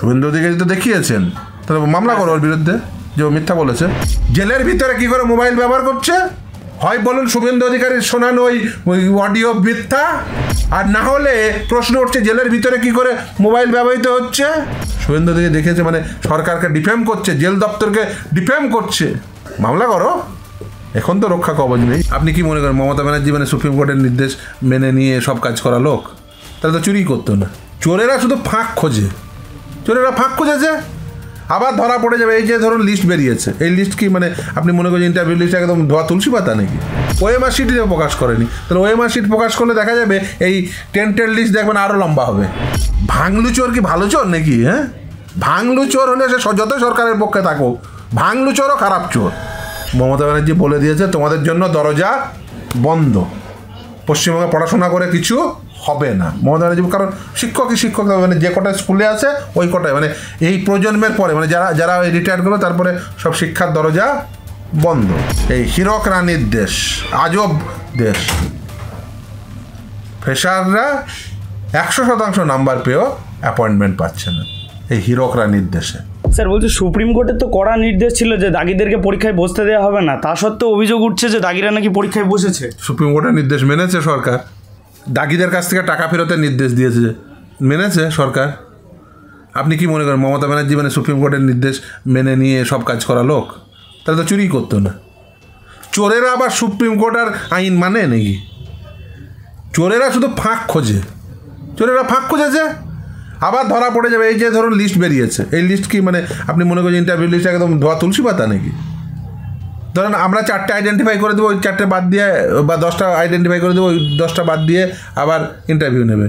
শুভেন্দু অধিকারী তো দেখিয়েছেন, তাহলে মামলা করো ওর বিরুদ্ধে যে ও মিথ্যা বলেছে। জেলের ভিতরে কি করে মোবাইল ব্যবহার করছে, হয় বলুন শুভেন্দু অধিকারীর শোনানো ওই অডিও মিথ্যা, আর না হলে প্রশ্ন উঠছে জেলের ভিতরে কি করে মোবাইল ব্যবহৃত হচ্ছে। শুভেন্দু অধিকারী দেখেছে মানে সরকারকে ডিফেম করছে, জেল দপ্তরকে ডিফেম করছে, মামলা করো। এখন তো রক্ষা কবচ নেই। আপনি কি মনে করেন মমতা ব্যানার্জি মানে সুপ্রিম কোর্টের নির্দেশ মেনে নিয়ে সব কাজ করা লোক? তাহলে তো চুরি করতো না। চোরেরা শুধু ফাঁক খোঁজে, চোরেরা ফাঁক খুঁজেছে, আবার ধরা পড়ে যাবে। এই যে ধরুন লিস্ট বেরিয়েছে, এই লিস্ট কি মানে আপনি মনে করেন ইন্টারভিউ লিস্ট একদম ধোয়া তুলসী পাতা নাকি? ওএমআর শিটও প্রকাশ করেনি, তাহলে ওএমআর শিট প্রকাশ করলে দেখা যাবে এই টেন্টের লিস্ট দেখবেন আরও লম্বা হবে। ভাঙলু চোর কি ভালো চোর নাকি? হ্যাঁ, ভাঙলু চোর হলে সে যতই সরকারের পক্ষে থাকুক, ভাঙলু চোরও খারাপ চোর। মমতা ব্যানার্জি বলে দিয়েছে তোমাদের জন্য দরজা বন্ধ, পশ্চিমবঙ্গে পড়াশোনা করে কিছু হবে না। মমতা ব্যানার্জি কারণ শিক্ষকই শিক্ষক, মানে যে কটা স্কুলে আছে ওই কটায়, মানে এই প্রজন্মের পরে মানে যারা রিটায়ার করলো তারপরে সব শিক্ষার দরজা বন্ধ। এই হীরক রানীর দেশ, আজব দেশ। ফ্রেশাররা 100% নাম্বার পেয়েও অ্যাপয়েন্টমেন্ট পাচ্ছে না এই হীরক রানীর দেশে। স্যার বলছি সুপ্রিম কোর্টের তো কড়া নির্দেশ ছিল যে দাগিদেরকে পরীক্ষায় বসতে দেওয়া হবে না, তা সত্ত্বেও অভিযোগ উঠছে যে দাগিরা নাকি পরীক্ষায় বসেছে। সুপ্রিম কোর্টের নির্দেশ মেনেছে সরকার, দাগিদের কাছ থেকে টাকা ফেরতের নির্দেশ দিয়েছে, মেনেছে সরকার। আপনি কি মনে করেন মমতা ব্যানার্জি মানে সুপ্রিম কোর্টের নির্দেশ মেনে নিয়ে সব কাজ করা লোক? তাহলে তো চুরি করতো না। চোরেরা আবার সুপ্রিম কোর্ট আর আইন মানে নাকি? চোরেরা শুধু ফাঁক খোঁজে, চোরেরা ফাঁক খুঁজেছে, আবার ধরা পড়ে যাবে। এই যে ধরুন লিস্ট বেরিয়েছে, এই লিস্ট কি মানে আপনি মনে করেন ইন্টারভিউ লিস্ট একদম ধোয়া তুলসী পাতা নাকি? ধরেন আমরা 4টে আইডেন্টিফাই করে দেবো, ওই 4টে বাদ দিয়ে, বা 10টা আইডেন্টিফাই করে দেবো, ওই 10টা বাদ দিয়ে আবার ইন্টারভিউ নেবে।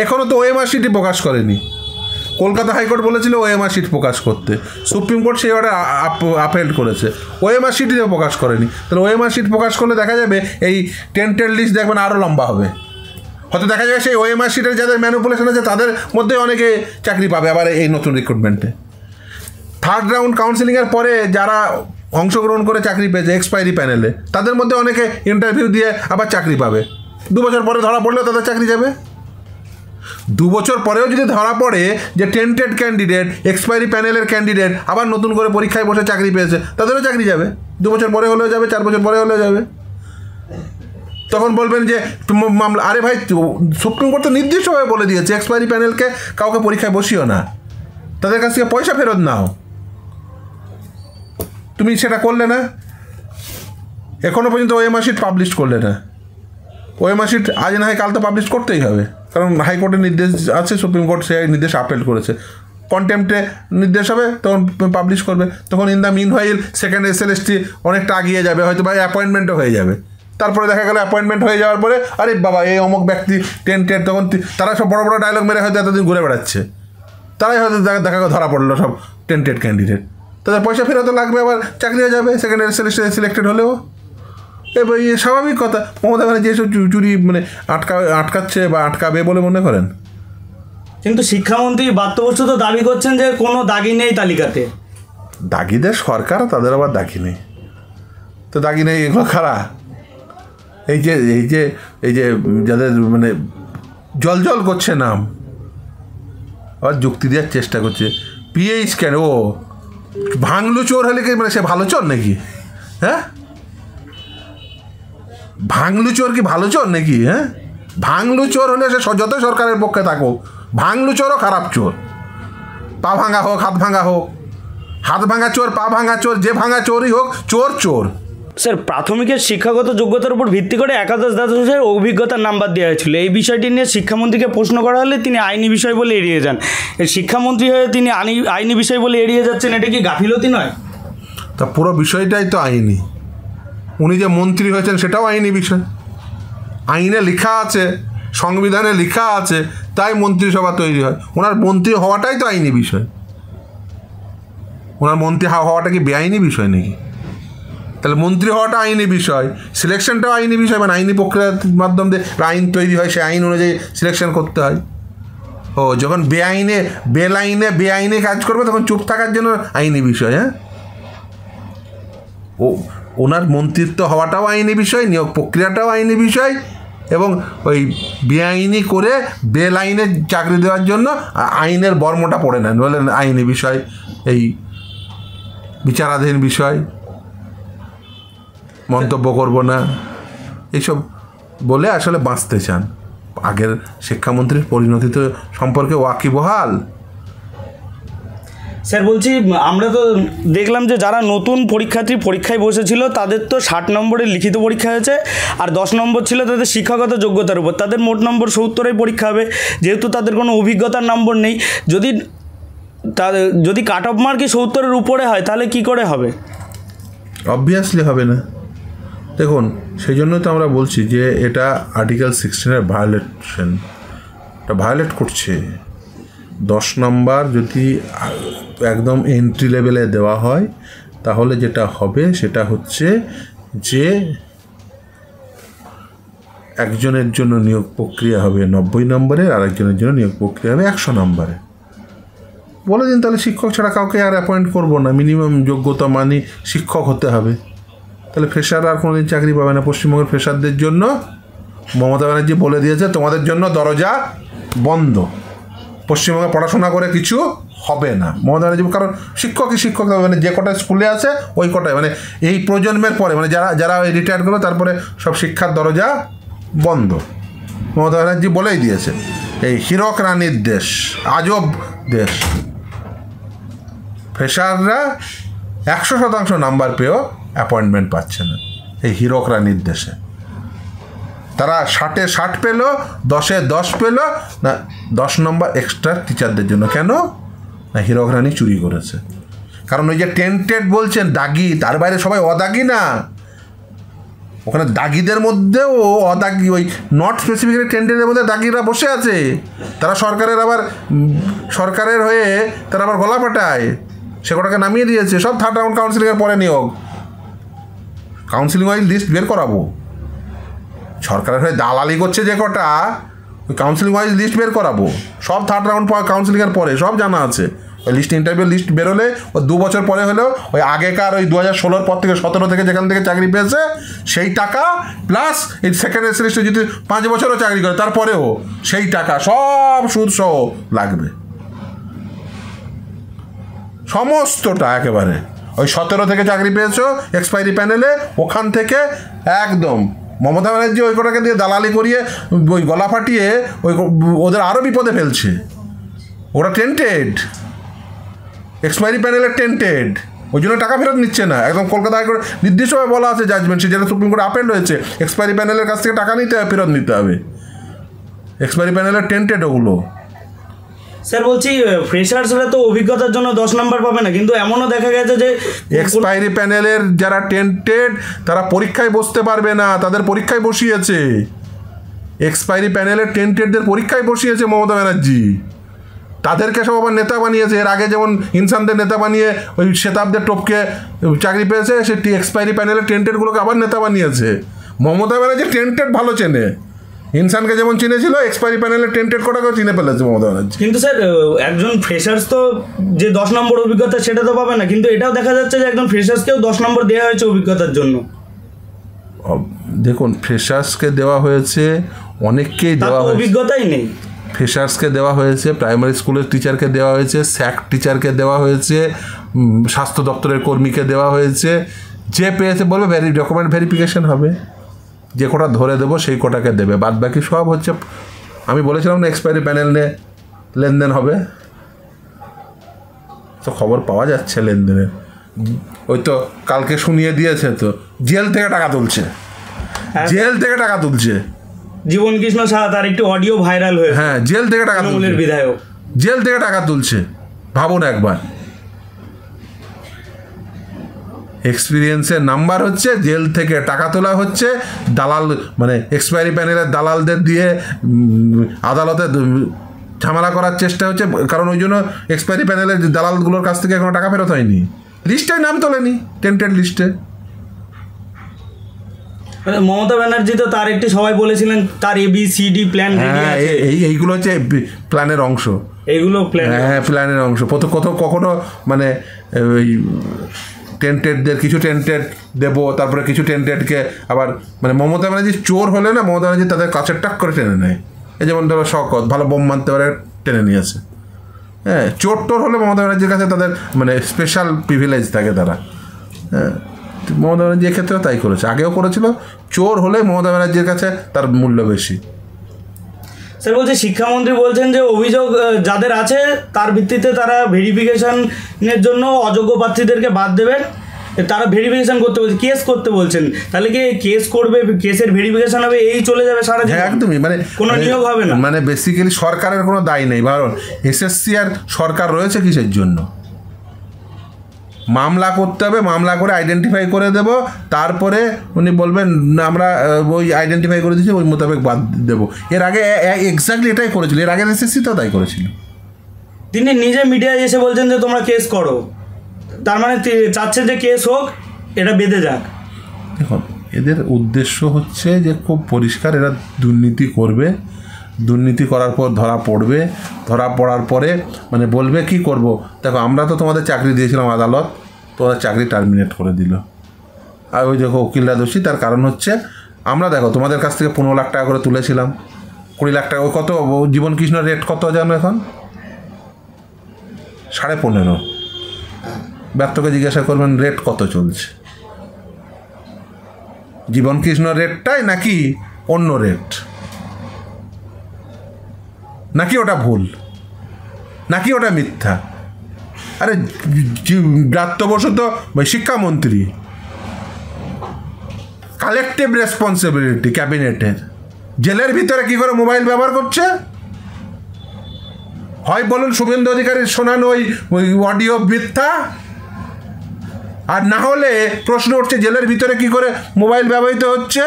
এখনও তো ওএমআর শিটই প্রকাশ করেনি। কলকাতা হাইকোর্ট বলেছিল ওএমআর শিট প্রকাশ করতে, সুপ্রিম কোর্ট সেই অর্ডার আপহেল্ড করেছে, ওএমআর শিটও প্রকাশ করেনি। তাহলে ওএমআর শিট প্রকাশ করলে দেখা যাবে এই টেন্টের লিস্ট দেখবেন আরও লম্বা হবে। হয়তো দেখা যাবে সেই ওএমআর শিটের যাদের ম্যানিপুলেশন আছে তাদের মধ্যে অনেকে চাকরি পাবে আবার এই নতুন রিক্রুটমেন্টে। থার্ড রাউন্ড কাউন্সিলিংয়ের পরে যারা অংশগ্রহণ করে চাকরি পেয়েছে এক্সপায়ারি প্যানেলে, তাদের মধ্যে অনেকে ইন্টারভিউ দিয়ে আবার চাকরি পাবে। 2 বছর পরে ধরা পড়লেও তাদের চাকরি যাবে। 2 বছর পরেও যদি ধরা পড়ে যে টেন্টেড ক্যান্ডিডেট, এক্সপায়ারি প্যানেলের ক্যান্ডিডেট আবার নতুন করে পরীক্ষায় বসে চাকরি পেয়েছে, তাদেরও চাকরি যাবে। 2 বছর পরে হলেও যাবে, 4 বছর পরে হলেও যাবে। তখন বলবেন যে মামলা, আরে ভাই সুপ্রিম কোর্ট তো নির্দিষ্টভাবে বলে দিয়েছে এক্সপায়ারি প্যানেলকে কাউকে পরীক্ষায় বসিও না, তাদের কাছ থেকে পয়সা ফেরত নাও। তুমি সেটা করলে না, এখনও পর্যন্ত ওএমআর শিট পাবলিশ করলে না। ওএমআর শিট আজ না হয় কাল তো পাবলিশ করতেই হবে, কারণ হাইকোর্টের নির্দেশ আছে, সুপ্রিম কোর্ট সেই নির্দেশ আপেল করেছে। কন্টেম্পটে নির্দেশ হবে তখন পাবলিশ করবে, তখন in the meanwhile second SLST অনেকটা আগিয়ে যাবে, হয়তো বা অ্যাপয়েন্টমেন্টও হয়ে যাবে। তারপরে দেখা গেল অ্যাপয়েন্টমেন্ট হয়ে যাওয়ার পরে আরে বাবা এই অমুক ব্যক্তি টেন্টেড, তখন তারা সব বড় বড় ডায়লগ মেরে হয়তো এতদিন ঘুরে বেড়াচ্ছে, তারাই হয়তো দেখা ধরা পড়লো সব টেন্টেড ক্যান্ডিডেট, তাদের পয়সা ফেরত লাগবে, আবার চাকরি হয়ে যাবে সেকেন্ড সিলেক্টেড হলেও। এবার স্বাভাবিক কথা। মমতা ব্যানার্জি এসব চুরি মানে আটকাচ্ছে বা আটকাবে বলে মনে করেন? কিন্তু শিক্ষামন্ত্রী বাত্যবস্তুত দাবি করছেন যে কোনো দাগি নেই তালিকাতে। দাগিদের সরকার, তাদের আবার দাগি নেই, তো দাগি নেই এগুলো খারাপ। এই যে যাদের মানে জল করছে নাম, আবার যুক্তি দেওয়ার চেষ্টা করছে। পিএইচ কেন ও ভাঙলু চোর হলে কি মানে সে ভালো চোর নাকি? হ্যাঁ, ভাঙলু চোর কি ভালো চোর নাকি? হ্যাঁ, ভাঙলু চোর হলে সে যতই সরকারের পক্ষে থাকুক, ভাঙলু চোরও খারাপ চোর। পা ভাঙা হোক, হাত ভাঙা হোক, হাত ভাঙা চোর, পা ভাঙা চোর, যে ভাঙা চোরই হোক, চোর চোর। স্যার প্রাথমিকের শিক্ষাগত যোগ্যতার উপর ভিত্তি করে একাদশ দ্বাদশের অভিজ্ঞতার নাম্বার দেওয়া হয়েছিল। এই বিষয়টি নিয়ে শিক্ষামন্ত্রীকে প্রশ্ন করা হলে তিনি আইনি বিষয় বলে এড়িয়ে যান। শিক্ষামন্ত্রী হয়ে তিনি আইনি বিষয় বলে এড়িয়ে যাচ্ছেন, এটা কি গাফিলতি নয়? তা পুরো বিষয়টাই তো আইনি। উনি যে মন্ত্রী হয়েছেন সেটাও আইনি বিষয়, আইনে লেখা আছে, সংবিধানে লেখা আছে, তাই মন্ত্রিসভা তৈরি হয়। ওনার মন্ত্রী হওয়াটাই তো আইনি বিষয়। ওনার মন্ত্রী হওয়াটা কি বেআইনি বিষয় নাকি? তাহলে মন্ত্রী হওয়াটা আইনি বিষয়, সিলেকশনটাও আইনি বিষয়, মানে আইনি প্রক্রিয়ার মাধ্যম দিয়ে আইন তৈরি হয়, সেই আইন অনুযায়ী সিলেকশন করতে হয়। ও যখন বেআইনে কাজ করবে তখন চুপ থাকার জন্য আইনি বিষয়। হ্যাঁ, ওনার মন্ত্রিত্ব হওয়াটাও আইনি বিষয়, নিয়োগ প্রক্রিয়াটাও আইনি বিষয়, এবং ওই বেআইনি করে বেলাইনে চাকরি দেওয়ার জন্য আইনের বর্মটা পড়ে নেন, বলেন আইনি বিষয়, এই বিচারাধীন বিষয়, মন্তব্য করব না, এইসব বলে আসলে বাঁচতে চান। আগের শিক্ষামন্ত্রীর পরিণতি তো সম্পর্কে ওয়াকিবহাল। স্যার বলছি, আমরা তো দেখলাম যে যারা নতুন পরীক্ষার্থী পরীক্ষায় বসেছিল তাদের তো 60 নম্বরের লিখিত পরীক্ষা হয়েছে, আর 10 নম্বর ছিল তাদের শিক্ষাগত যোগ্যতার উপর। তাদের মোট নম্বর 70-এই পরীক্ষা হবে, যেহেতু তাদের কোনো অভিজ্ঞতার নম্বর নেই। যদি কাট অফ মার্কই 70-এর উপরে হয় তাহলে কি করে হবে? অবভিয়াসলি হবে না। দেখুন, সেই জন্যই তো আমরা বলছি যে এটা আর্টিকেল 16-এর ভায়োলেশন, এটা ভায়োলেট করছে। 10 নম্বর যদি একদম এন্ট্রি লেভেলে দেওয়া হয় তাহলে যেটা হবে সেটা হচ্ছে যে একজনের জন্য নিয়োগ প্রক্রিয়া হবে 90 নম্বরের, আর একজনের জন্য নিয়োগ প্রক্রিয়া হবে 100 নম্বরে। বলে দিন তাহলে শিক্ষক ছাড়া কাউকে আর অ্যাপয়েন্ট করবো না, মিনিমাম যোগ্যতা মানি শিক্ষক হতে হবে। তাহলে ফ্রেশার আর কোনোদিন চাকরি পাবে না। পশ্চিমবঙ্গের ফ্রেশারদের জন্য মমতা ব্যানার্জি বলে দিয়েছে তোমাদের জন্য দরজা বন্ধ, পশ্চিমবঙ্গে পড়াশোনা করে কিছু হবে না। মমতা ব্যানার্জি, কারণ শিক্ষকই শিক্ষক হবে, মানে যে কটা স্কুলে আছে ওই কটায়, মানে এই প্রজন্মের পরে, মানে যারা রিটায়ার করবে তারপরে সব শিক্ষার দরজা বন্ধ। মমতা ব্যানার্জি বলেই দিয়েছে। এই হীরক রানীর দেশ, আজব দেশ। ফ্রেশাররা 100% নাম্বার পেয়েও অ্যাপয়েন্টমেন্ট পাচ্ছে না এই হীরক রানীর দেশে। তারা 60-এ 60 পেল, 10-এ 10 পেল না, 10 নম্বর এক্সট্রা টিচারদের জন্য। কেন না, হীরক রানী চুরি করেছে। কারণ ওই যে টেন্টেড বলছেন দাগি, তার বাইরে সবাই অদাগি না। ওখানে দাগিদের মধ্যেও অদাগি, ওই নট স্পেসিফিক্যালি টেন্টেডের মধ্যে দাগিরা বসে আছে। তারা সরকারের হয়ে তারা আবার গলা পাঠায়, সে কটাকে নামিয়ে দিয়েছে। সব থার্ড রাউন্ড কাউন্সিলিংয়ের পরে নিয়োগ। কাউন্সিলিং ওয়াইজ লিস্ট বের করাবো। সরকারের হয়ে দালালি করছে যে কটা, ওই কাউন্সিলিং ওয়াইজ লিস্ট বের করাবো। সব থার্ড রাউন্ড কাউন্সিলিংয়ের পরে সব জানা আছে। ওই লিস্ট, ইন্টারভিউ লিস্ট বেরোলে ও 2 বছর পরে হলেও ওই আগেকার ওই 2016-র পর থেকে 17 থেকে যেখান থেকে চাকরি পেয়েছে সেই টাকা প্লাস এই সেকেন্ড লিস্টে যদি 5 বছরও চাকরি করে তারপরেও সেই টাকা সব সুদ সহ লাগবে, সমস্তটা একেবারে। ওই 17 থেকে চাকরি পেয়েছো এক্সপায়ারি প্যানেলে, ওখান থেকে একদম মমতা ব্যানার্জি ওই কটাকে দিয়ে দালালি করিয়ে ওই গলা ফাটিয়ে ওদের আরও বিপদে ফেলছে। ওরা টেন্টেড, এক্সপায়ারি প্যানেলে টেন্টেড, ওই জন্য টাকা ফেরত নিচ্ছে না। একদম কলকাতা হাইকোর্ট নির্দিষ্টভাবে বলা আছে জাজমেন্ট, সে যেটা সুপ্রিম কোর্টে আপিল হয়েছে, এক্সপায়ারি প্যানেলের কাছ থেকে টাকা নিতে হবে, ফেরত নিতে হবে। এক্সপায়ারি প্যানেলের টেন্টেড ওগুলো। স্যার বলছি, ফ্রেশার্সরা তো অভিজ্ঞতার জন্য 10 নম্বর পাবে না, কিন্তু এমনও দেখা গেছে যে এক্সপায়ারি প্যানেলের যারা টেন্টেড তারা পরীক্ষায় বসতে পারবে না, তাদের পরীক্ষায় বসিয়েছে। এক্সপায়ারি প্যানেলের টেন্টেডদের পরীক্ষায় বসিয়েছে মমতা ব্যানার্জি। তাদেরকে সব আবার নেতা বানিয়েছে। এর আগে যেমন ইনসানদের নেতা বানিয়ে ওই শেতাবদের টপকে চাকরি পেয়েছে, সে এক্সপায়ারি প্যানেলের টেন্টেডগুলোকে আবার নেতা বানিয়েছে। মমতা ব্যানার্জি টেন্টেড ভালো চেনে। ইনসানকে যেমন চিনেছিল, এক্সপায়ারি প্যানেলের টেন্টেড কটাকেও চিনে ফেলেছে মমতা ব্যানার্জি। কিন্তু স্যার, একজন ফ্রেশার্স তো যে 10 নম্বর অভিজ্ঞতা সেটা তো পাবে না, কিন্তু এটাও দেখা যাচ্ছে যে একজন ফ্রেশার্সকেও 10 নম্বর দেওয়া হয়েছে অভিজ্ঞতার জন্য। দেখুন, ফ্রেশার্সকে দেওয়া হয়েছে, অনেককেই দেওয়া হয়েছে, অভিজ্ঞতাই নেই। ফ্রেশার্সকে দেওয়া হয়েছে, প্রাইমারি স্কুলের টিচারকে দেওয়া হয়েছে, স্যাক টিচারকে দেওয়া হয়েছে, স্বাস্থ্য দপ্তরের কর্মীকে দেওয়া হয়েছে। যে পেয়েছে বলবে ডকুমেন্ট ভেরিফিকেশন হবে, যে কটা ধরে দেবো সেই কটাকে দেবে, বাদ বাকি সব হচ্ছে। আমি বলেছিলাম না এক্সপায়ারি প্যানেল নিয়ে লেনদেন হবে, তো খবর পাওয়া যাচ্ছে লেনদেনের। ওই তো কালকে শুনিয়ে দিয়েছে, তো জেল থেকে টাকা তুলছে, জেল থেকে টাকা তুলছে। জীবন কৃষ্ণ সাহা, তার একটি অডিও ভাইরাল হয়েছে। হ্যাঁ, জেল থেকে টাকা তুলছে, বিধায়ক জেল থেকে টাকা তুলছে। ভাবুন একবার, এক্সপিরিয়েন্সের নাম্বার হচ্ছে, জেল থেকে টাকা তোলা হচ্ছে, দালাল মানে এক্সপায়ারি প্যানেলের দালালদের দিয়ে আদালতে ঝামেলা করার চেষ্টা হচ্ছে। কারণ ওই জন্য এক্সপায়ারি প্যানেলের দালালগুলোর কাছ থেকে এখনো টাকা ফেরত হয়নি, লিস্টে নাম তোলেনি, টেন্টেড লিস্টে। মমতা ব্যানার্জি তো তার একটি সবাই বলেছিলেন তার ABCD প্ল্যান। হ্যাঁ, এইগুলো হচ্ছে প্ল্যানের অংশ, এইগুলো প্ল্যান, হ্যাঁ প্ল্যানের অংশ। কখনো মানে ওই টেন্টেডদের কিছু টেন্টেড দেবো, তারপরে কিছু টেন্টেডকে আবার মানে মমতা ব্যানার্জি চোর হলে না, মমতা ব্যানার্জি তাদের কাছে টাক করে টেনে নেয়। এই যেমন ধরো শওকত ভালো বোম মানতে পারে, টেনে নিয়েছে। হ্যাঁ, চোর টোর হলে মমতা ব্যানার্জির কাছে তাদের মানে স্পেশাল প্রিভিলেজ থাকে তারা। হ্যাঁ, মমতা ব্যানার্জি এক্ষেত্রেও তাই করেছে, আগেও করেছিল। চোর হলে মমতা ব্যানার্জির কাছে তার মূল্য বেশি। স্যার বলছে শিক্ষামন্ত্রী বলছেন যে অভিযোগ যাদের আছে তার ভিত্তিতে তারা ভেরিফিকেশনের জন্য অযোগ্য প্রার্থীদেরকে বাদ দেবেন, তারা ভেরিফিকেশন করতে বলছে, কেস করতে বলছেন। তাহলে কি কেস করবে, কেসের ভেরিফিকেশন হবে, এই চলে যাবে সারা জীবন? একদমই, মানে কোনো নিয়োগ হবে না। মানে বেসিক্যালি সরকারের কোনো দায় নেই। কারণ এসএসসি আর সরকার রয়েছে কিসের জন্য? মামলা করতে হবে, মামলা করে আইডেন্টিফাই করে দেব, তারপরে উনি বলবেন আমরা ওই আইডেন্টিফাই করে দিচ্ছি, ওই মোতাবেক বাদ দেবো। এর আগে এক্স্যাক্টলি এটাই করেছিল, এর আগে এসএসসি তো তাই করেছিল। তিনি নিজে মিডিয়ায় এসে বলছেন যে তোমরা কেস করো, তার মানে চাচ্ছে যে কেস হোক, এটা বেঁধে যাক। দেখুন, এদের উদ্দেশ্য হচ্ছে যে খুব পরিষ্কার, এরা দুর্নীতি করবে, দুর্নীতি করার পর ধরা পড়বে, ধরা পড়ার পরে মানে বলবে কি করব, দেখো আমরা তো তোমাদের চাকরি দিয়েছিলাম, আদালত তোমাদের চাকরি টার্মিনেট করে দিল। আর ওই দেখো উকিলরা দোষী, তার কারণ হচ্ছে আমরা দেখো তোমাদের কাছ থেকে 15 লাখ টাকা করে তুলেছিলাম, 20 লাখ টাকা। ওই কত জীবন কৃষ্ণ রেট কত জানো এখন? 15.5। ব্যর্থকে জিজ্ঞাসা করবেন রেট কত চলছে, জীবন কৃষ্ণ রেটটাই নাকি অন্য রেট, নাকি ওটা ভুল, নাকি ওটা মিথ্যা? আরে ব্রাত্য বসু তো শিক্ষামন্ত্রী, কালেকটিভ রেসপন্সিবিলিটি ক্যাবিনেটের। জেলের ভিতরে কি করে মোবাইল ব্যবহার করছে? হয় বলুন শুভেন্দু অধিকারীর শোনানো ওই অডিও মিথ্যা, আর না হলে প্রশ্ন উঠছে জেলের ভিতরে কি করে মোবাইল ব্যবহৃত হচ্ছে।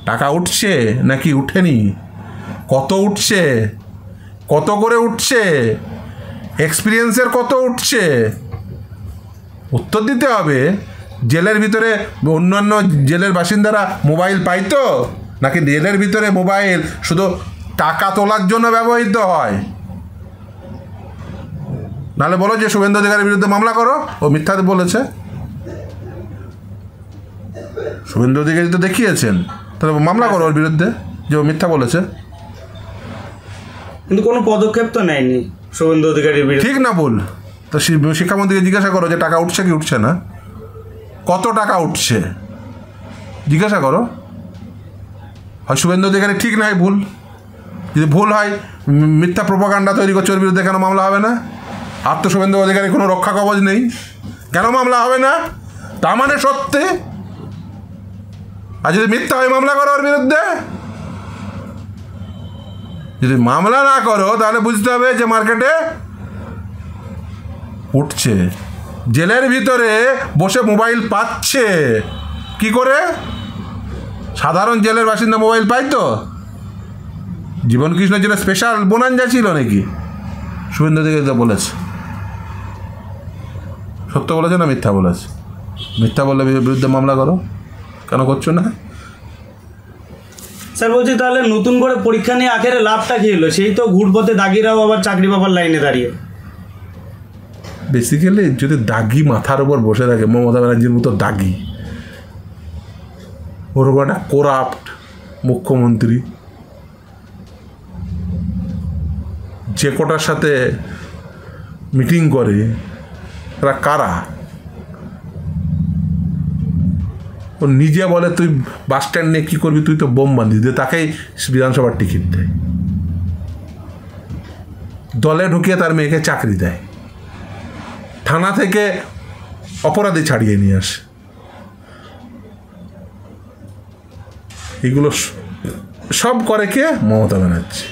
টাকা উঠছে নাকি উঠেনি, কত উঠছে, কত করে উঠছে, এক্সপিরিয়েন্সের কত উঠছে, উত্তর দিতে হবে। জেলের ভিতরে অন্যান্য জেলের বাসিন্দারা মোবাইল পাইতো, নাকি জেলের ভিতরে মোবাইল শুধু টাকা তোলার জন্য ব্যবহৃত হয়? নাহলে বলো যে শুভেন্দু অধিকারীর বিরুদ্ধে মামলা করো, ও মিথ্যা বলেছে। শুভেন্দু অধিকারী তো দেখিয়েছেন, তাহলে মামলা করো ওর বিরুদ্ধে যে ও মিথ্যা বলেছে। কিন্তু কোনো পদক্ষেপ তো নেয়নি শুভেন্দু অধিকারীর বিরুদ্ধে। ঠিক না ভুল? তো শিক্ষামন্ত্রীকে জিজ্ঞাসা করো যে টাকা উঠছে কি উঠছে না, কত টাকা উঠছে, জিজ্ঞাসা করো। হয় শুভেন্দু অধিকারী ঠিক না, হয় ভুল। যদি ভুল হয়, মিথ্যা প্রোপাগান্ডা তৈরি করছে, ওর বিরুদ্ধে কেন মামলা হবে না? আর তো শুভেন্দু অধিকারী কোনো রক্ষা কবচ নেই, কেন মামলা হবে না? তা মানে সত্যি। আর যদি মিথ্যা হয় মামলা করো ওর বিরুদ্ধে। যদি মামলা না করো তাহলে বুঝতে হবে যে মার্কেটে উঠছে। জেলের ভিতরে বসে মোবাইল পাচ্ছে কি করে? সাধারণ জেলের বাসিন্দা মোবাইল পাইতো? জীবন কৃষ্ণের জন্য স্পেশাল বোনাঞ্জা ছিল নাকি? শুভেন্দু অধিকারী তো বলেছে। সত্য বলেছে না মিথ্যা বলেছে? মিথ্যা বললে বিরুদ্ধে মামলা করো, কেন করছো না? স্যার বলছি তাহলে নতুন করে পরীক্ষা নিয়ে আখেরে লাভটা কি হলো? সেই তো ঘুরপথে দাগিরাও আবার চাকরি পাবার লাইনে দাঁড়িয়ে। বেসিক্যালি যদি দাগি মাথার উপর বসে থাকে, মমতা ব্যানার্জির মতো দাগি, ওরকম একটা করাপ্ট মুখ্যমন্ত্রী, যে কোটার সাথে মিটিং করে, এরা কারা? ও নিজে বলে তুই বাস স্ট্যান্ড নিয়ে কী করবি, তুই তো বোম বাঁধি দে, তাকেই বিধানসভার টিকিট দেয়, দলে ঢুকিয়ে তার মেয়েকে চাকরি দেয়, থানা থেকে অপরাধী ছাড়িয়ে নিয়ে আসে। এগুলো সব করে কে? মমতা ব্যানার্জি।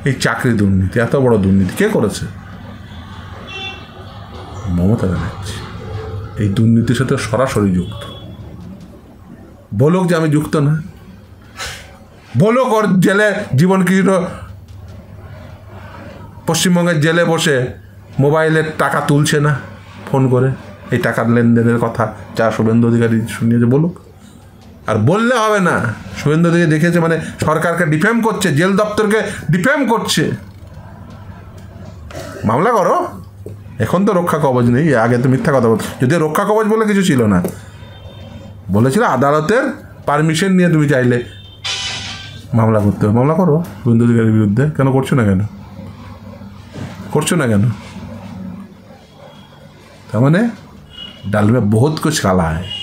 এই চাকরি দুর্নীতি, এত বড় দুর্নীতি কে করেছে? মমতা ব্যানার্জি। এই দুর্নীতির সাথে সরাসরি যুক্ত। বলুক যে আমি যুক্ত না, বলুক ওর জেলে জীবন কৃষ্ণ পশ্চিমবঙ্গের জেলে বসে মোবাইলের টাকা তুলছে না, ফোন করে এই টাকার লেনদেনের কথা যা শুভেন্দু অধিকারী শুনিয়েছে, বলুক। আর বললে হবে না, শুভেন্দু অধিকারী দেখেছে মানে সরকারকে ডিফেম করছে, জেল দপ্তরকে ডিফেম করছে, মামলা করো, এখন তো রক্ষা কবচ নেই, আগে তো মিথ্যা কথা বলতো, যদিও রক্ষা কবচ বলে কিছু ছিল না, বলেছিল আদালতের পারমিশন নিয়ে তুমি চাইলে মামলা করতে হবে। মামলা করো শুভেন্দু অধিকারীর বিরুদ্ধে, কেন করছো না কেন? করছো না কেন? তার মানে ডাল মে বহুত কুছ কালা है।